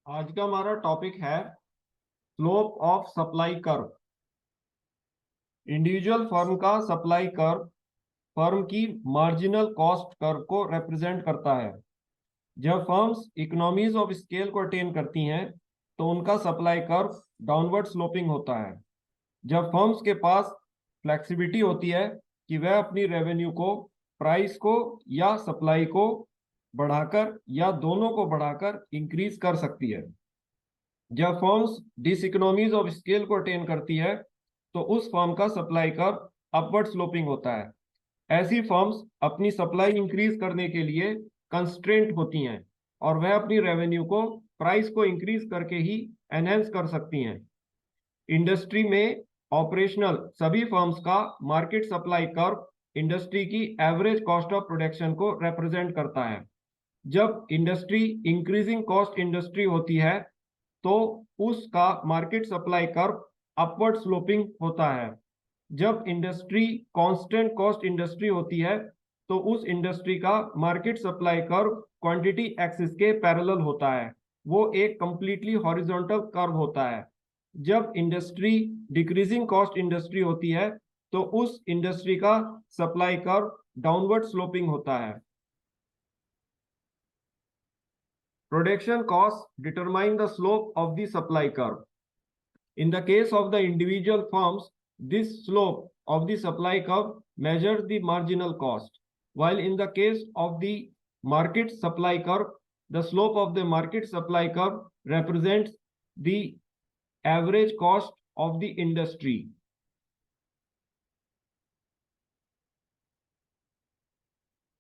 आज का हमारा टॉपिक है slope of supply curve. Individual firm का सप्लाई कर्व फर्म की मार्जिनल कॉस्ट कर्व को रिप्रेजेंट करता है। जब फर्म्स इकोनॉमीज ऑफ स्केल को अटेन करती हैं तो उनका सप्लाई कर्व डाउनवर्ड स्लोपिंग होता है। जब फर्म्स के पास फ्लेक्सिबिलिटी होती है कि वह अपनी रेवेन्यू को, प्राइस को या सप्लाई को बढ़ाकर या दोनों को बढ़ाकर इंक्रीज कर सकती है। जब फर्म्स डिसइकोनॉमीज ऑफ स्केल को अटेन करती है तो उस फर्म का सप्लाई कर्व अपवर्ड स्लोपिंग होता है। ऐसी फर्म्स अपनी सप्लाई इंक्रीज करने के लिए कंस्ट्रेंट होती हैं और वह अपनी रेवेन्यू को, प्राइस को इंक्रीज करके ही एनहेंस कर सकती हैं। इंडस्ट्री में ऑपरेशनल सभी फर्म्स का मार्केट सप्लाई कर्व इंडस्ट्री की एवरेज कॉस्ट ऑफ प्रोडक्शन को रिप्रेजेंट करता है। जब इंडस्ट्री इंक्रीजिंग कॉस्ट इंडस्ट्री होती है तो उसका market supply curve upward sloping होता है। जब इंडस्ट्री कांस्टेंट कॉस्ट इंडस्ट्री होती है तो उस इंडस्ट्री का market supply curve quantity axis के पैरेलल होता है। वो एक कंप्लीटली हॉरिजॉन्टल कर्व होता है। जब इंडस्ट्री डिक्रीजिंग कॉस्ट इंडस्ट्री होती है तो उस इंडस्ट्री का सप्लाई कर्व डाउनवर्ड स्लोपिंग होता है। Production costs determine the slope of the supply curve. In the case of the individual firms, this slope of the supply curve measures the marginal cost, while in the case of the market supply curve, the slope of the market supply curve represents the average cost of the industry.